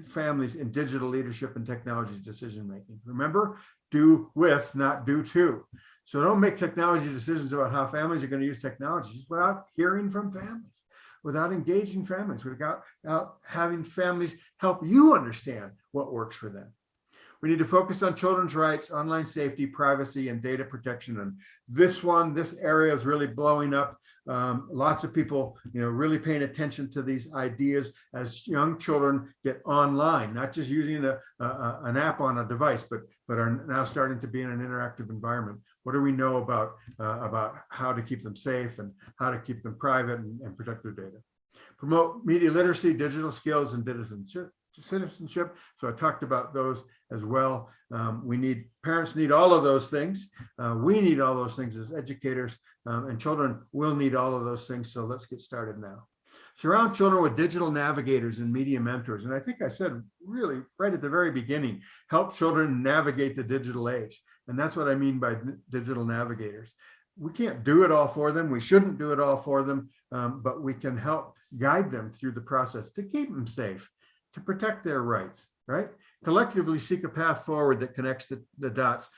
families in digital leadership and technology decision making. Remember, do with, not do to. So don't make technology decisions about how families are going to use technology just without hearing from families, without engaging families, without having families help you understand what works for them. We need to focus on children's rights, online safety, privacy, and data protection. And this area is really blowing up. Lots of people, really paying attention to these ideas as young children get online, not just using an app on a device, but are now starting to be in an interactive environment. What do we know about how to keep them safe and how to keep them private and protect their data? Promote media literacy, digital skills, and citizenship. So I talked about those as well. Parents need all of those things. We need all those things as educators, and children will need all of those things. So let's get started now. Surround children with digital navigators and media mentors. And I think I said really right at the very beginning, help children navigate the digital age. And that's what I mean by digital navigators. we can't do it all for them. We shouldn't do it all for them, but we can help guide them through the process to keep them safe, to protect their rights, right? Collectively seek a path forward that connects the dots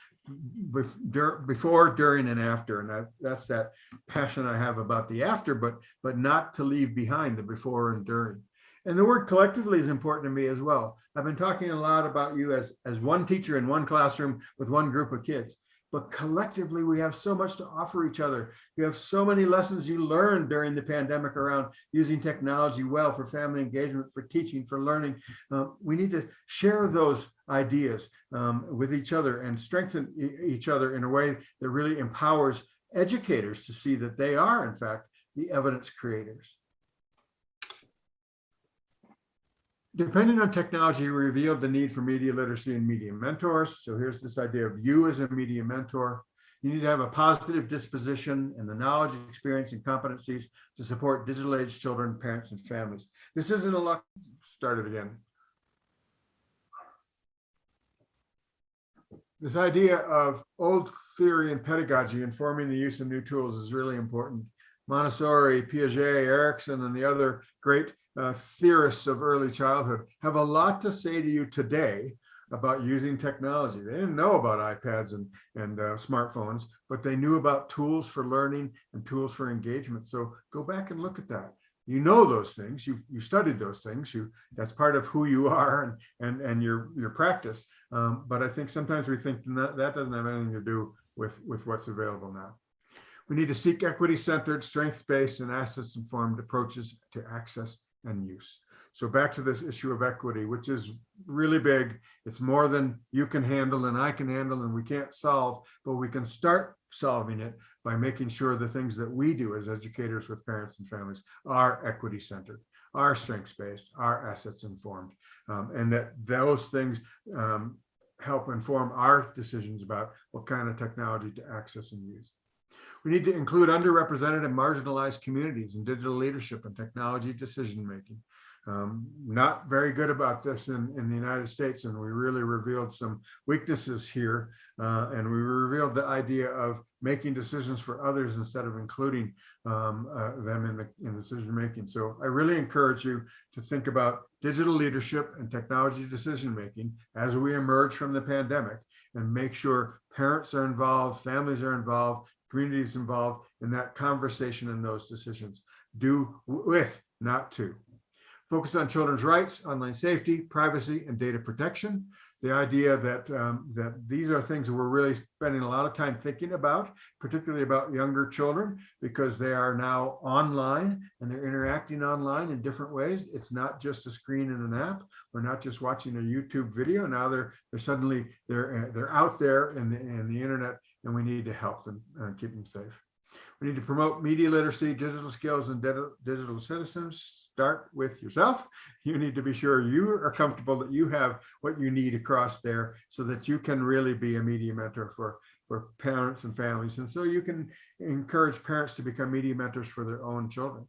before, during, and after. And that's that passion I have about the after, but not to leave behind the before and during. And the word collectively is important to me as well. I've been talking a lot about you as one teacher in one classroom with one group of kids, but collectively we have so much to offer each other. You have so many lessons you learned during the pandemic around using technology well for family engagement, for teaching, for learning. We need to share those ideas with each other and strengthen each other in a way that really empowers educators to see that they are, in fact, the evidence creators. Depending on technology, we revealed the need for media literacy and media mentors. So here's this idea of you as a media mentor. You need to have a positive disposition and the knowledge, experience, and competencies to support digital age children, parents, and families. This isn't a luck. Start it again. This idea of old theory and pedagogy informing the use of new tools is really important. Montessori, Piaget, Erickson, and the other great theorists of early childhood have a lot to say to you today about using technology. They didn't know about iPads and smartphones, but they knew about tools for learning and tools for engagement. So go back and look at that. You know those things. You studied those things. That's part of who you are and your practice. But I think sometimes we think that doesn't have anything to do with what's available now. We need to seek equity-centered, strength-based, and assets-informed approaches to access and use. So back to this issue of equity, which is really big. It's more than you can handle and I can handle and we can't solve, but we can start solving it by making sure the things that we do as educators with parents and families are equity-centered, are strengths-based, are assets-informed, and that those things help inform our decisions about what kind of technology to access and use. We need to include underrepresented and marginalized communities in digital leadership and technology decision-making. Not very good about this in the United States, and we really revealed some weaknesses here, and we revealed the idea of making decisions for others instead of including them in decision-making. So I really encourage you to think about digital leadership and technology decision-making as we emerge from the pandemic, and make sure parents are involved, families are involved, communities involved in that conversation and those decisions. Do with, not to. Focus on children's rights, online safety, privacy, and data protection. The idea that these are things that we're really spending a lot of time thinking about, particularly about younger children, because they are now online and they're interacting online in different ways. It's not just a screen and an app. We're not just watching a YouTube video. Now they're suddenly out there in the internet, and we need to help them and keep them safe. We need to promote media literacy, digital skills, and digital citizens. Start with yourself. You need to be sure you are comfortable that you have what you need across there so that you can really be a media mentor for parents and families. And so you can encourage parents to become media mentors for their own children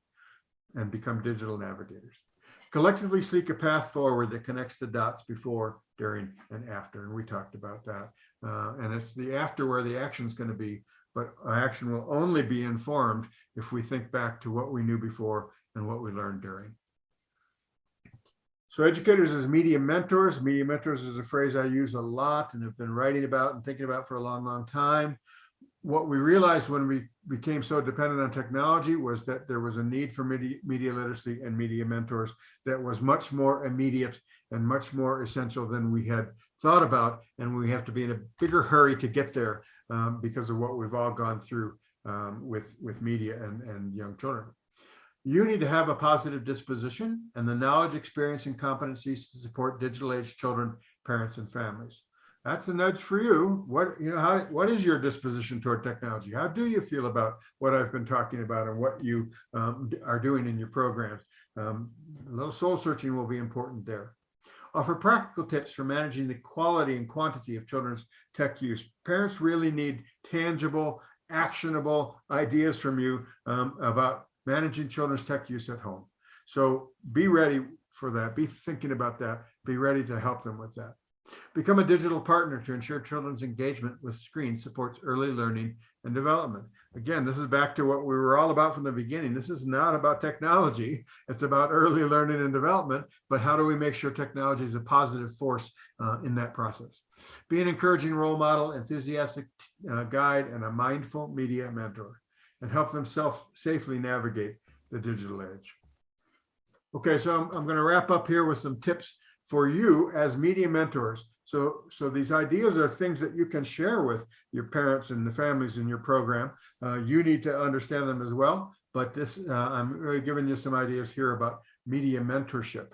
and become digital navigators. Collectively seek a path forward that connects the dots before, during, and after. And we talked about that. And it's the after where the action is going to be. But our action will only be informed if we think back to what we knew before and what we learned during. So educators as media mentors is a phrase I use a lot and have been writing about and thinking about for a long, long time. What we realized when we became so dependent on technology was that there was a need for media literacy and media mentors that was much more immediate and much more essential than we had thought about. And we have to be in a bigger hurry to get there because of what we've all gone through with media and young children. You need to have a positive disposition and the knowledge, experience, and competencies to support digital age children, parents, and families. That's a nudge for you. What is your disposition toward technology? How do you feel about what I've been talking about and what you are doing in your programs? A little soul searching will be important there. Offer practical tips for managing the quality and quantity of children's tech use. Parents really need tangible, actionable ideas from you about managing children's tech use at home. So be ready for that. Be thinking about that. Be ready to help them with that. Become a digital partner to ensure children's engagement with screens supports early learning and development. Again, this is back to what we were all about from the beginning. This is not about technology. It's about early learning and development, but how do we make sure technology is a positive force in that process? Be an encouraging role model, enthusiastic guide, and a mindful media mentor, and help them safely navigate the digital age. Okay, so I'm going to wrap up here with some tips for you as media mentors. So these ideas are things that you can share with your parents and the families in your program. You need to understand them as well, but I'm really giving you some ideas here about media mentorship.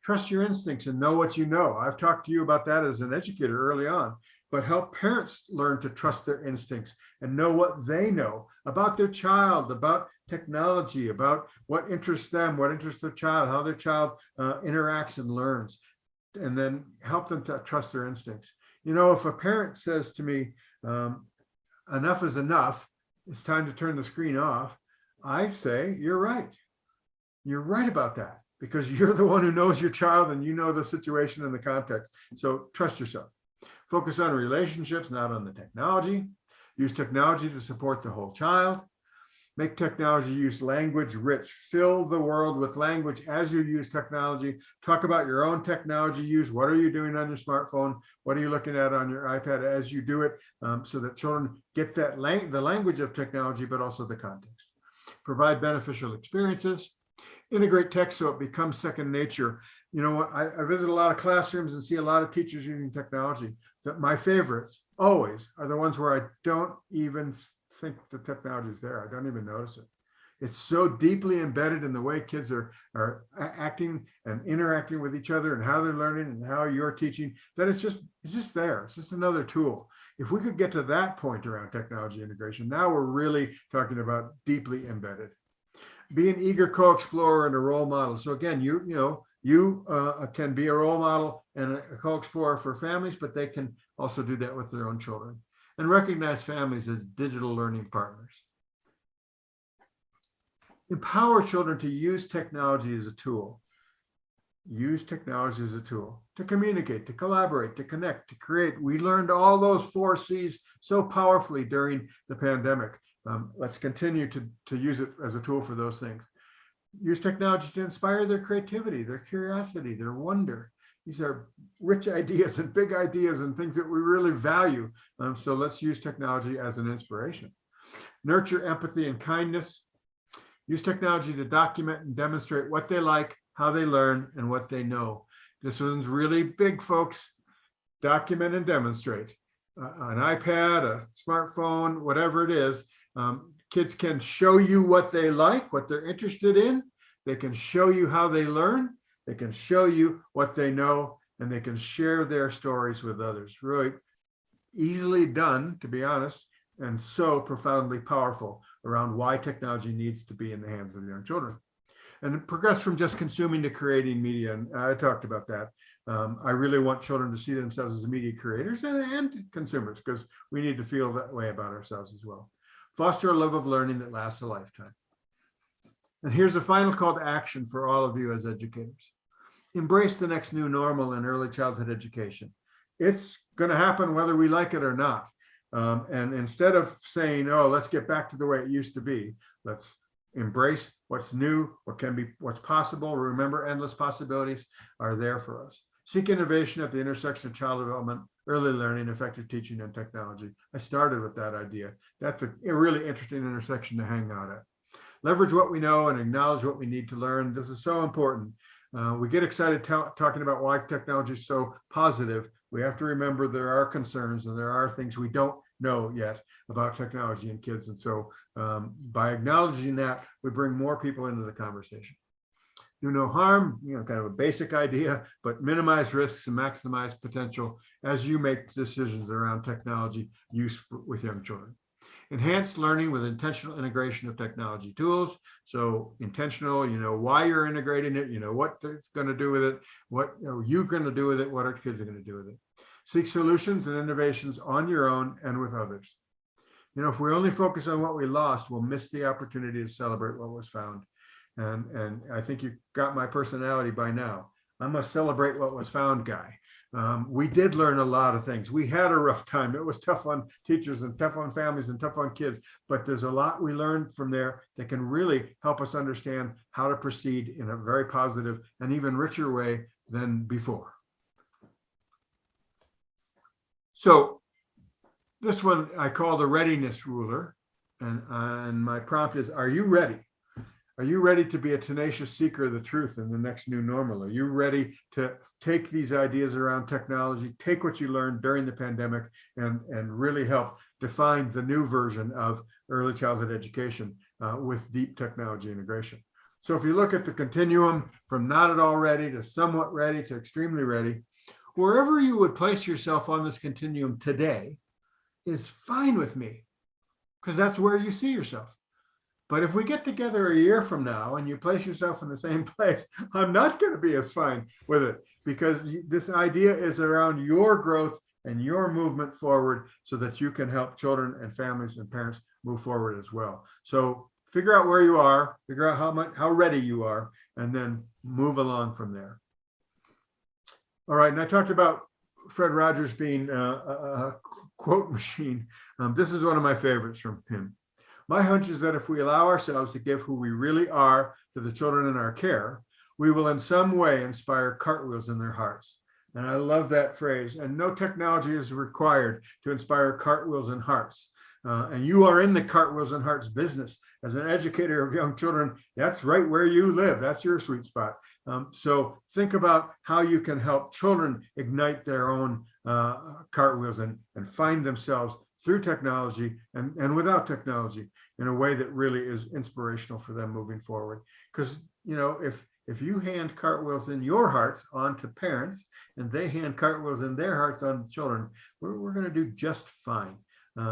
Trust your instincts and know what you know. I've talked to you about that as an educator early on, but help parents learn to trust their instincts and know what they know about their child, about technology, about what interests them, what interests their child, how their child interacts and learns, and then help them to trust their instincts. You know, if a parent says to me, enough is enough, it's time to turn the screen off, I say, you're right. You're right about that, because you're the one who knows your child and you know the situation and the context. So trust yourself. Focus on relationships, not on the technology. Use technology to support the whole child. Make technology use language rich. Fill the world with language as you use technology. Talk about your own technology use. What are you doing on your smartphone? What are you looking at on your iPad as you do it, so that children get that the language of technology, but also the context. Provide beneficial experiences. Integrate tech so it becomes second nature. You know what? I visit a lot of classrooms and see a lot of teachers using technology. That my favorites always are the ones where I don't even think the technology is there. I don't even notice it. It's so deeply embedded in the way kids are acting and interacting with each other and how they're learning and how you're teaching, that it's just there. It's just another tool. If we could get to that point around technology integration, now we're really talking about deeply embedded. Be an eager co-explorer and a role model. So again, you can be a role model and a co-explorer for families, but they can also do that with their own children. And recognize families as digital learning partners. Empower children to use technology as a tool. Use technology as a tool to communicate, to collaborate, to connect, to create. We learned all those 4 C's so powerfully during the pandemic. Let's continue to use it as a tool for those things. Use technology to inspire their creativity, their curiosity, their wonder. These are rich ideas and big ideas and things that we really value. So let's use technology as an inspiration. Nurture empathy and kindness. Use technology to document and demonstrate what they like, how they learn, and what they know. This one's really big, folks. Document and demonstrate. An iPad, a smartphone, whatever it is. Kids can show you what they like, what they're interested in. They can show you how they learn. They can show you what they know, and they can share their stories with others. Really easily done, to be honest, and so profoundly powerful around why technology needs to be in the hands of young children. And progress from just consuming to creating media. And I talked about that. I really want children to see themselves as media creators and consumers, because we need to feel that way about ourselves as well. Foster a love of learning that lasts a lifetime. And here's a final call to action for all of you as educators. Embrace the next new normal in early childhood education. It's going to happen whether we like it or not. And instead of saying, oh, let's get back to the way it used to be, let's embrace what's new, what's possible. Remember, endless possibilities are there for us. Seek innovation at the intersection of child development, early learning, effective teaching, and technology. I started with that idea. That's a really interesting intersection to hang out at. Leverage what we know and acknowledge what we need to learn. This is so important. We get excited talking about why technology is so positive. We have to remember there are concerns and there are things we don't know yet about technology and kids. And so by acknowledging that, we bring more people into the conversation. Do no harm, kind of a basic idea, but minimize risks and maximize potential as you make decisions around technology use with young children. Enhance learning with intentional integration of technology tools. So intentional, why you're integrating it, what it's going to do with it, what are you going to do with it, what our kids are going to do with it. Seek solutions and innovations on your own and with others. If we only focus on what we lost, we'll miss the opportunity to celebrate what was found. And I think you got my personality by now. I'm a celebrate what was found guy. We did learn a lot of things. We had a rough time. It was tough on teachers and tough on families and tough on kids, but there's a lot we learned from there that can really help us understand how to proceed in a very positive and even richer way than before. So this one I call the readiness ruler, and my prompt is, are you ready? Are you ready to be a tenacious seeker of the truth in the next new normal? Are you ready to take these ideas around technology, take what you learned during the pandemic, and really help define the new version of early childhood education with deep technology integration? So if you look at the continuum from not at all ready to somewhat ready to extremely ready, wherever you would place yourself on this continuum today is fine with me, because that's where you see yourself. But if we get together a year from now and you place yourself in the same place, I'm not going to be as fine with it, because this idea is around your growth and your movement forward so that you can help children and families and parents move forward as well. So figure out where you are, figure out how ready you are, and then move along from there. All right, and I talked about Fred Rogers being a quote machine. This is one of my favorites from him. My hunch is that if we allow ourselves to give who we really are to the children in our care, we will in some way inspire cartwheels in their hearts. And I love that phrase. And no technology is required to inspire cartwheels in hearts. And you are in the cartwheels and hearts business as an educator of young children. That's right where you live. That's your sweet spot. So think about how you can help children ignite their own cartwheels and find themselves through technology and without technology in a way that really is inspirational for them moving forward. Because, you know, if you hand cartwheels in your hearts on to parents and they hand cartwheels in their hearts on children, we're going to do just fine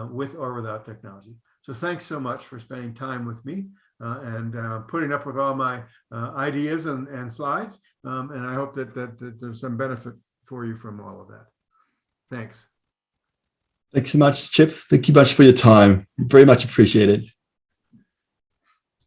with or without technology. So thanks so much for spending time with me and putting up with all my ideas and slides. And I hope that there's some benefit for you from all of that. Thanks. Thanks so much, Chip. Thank you much for your time. Very much appreciated.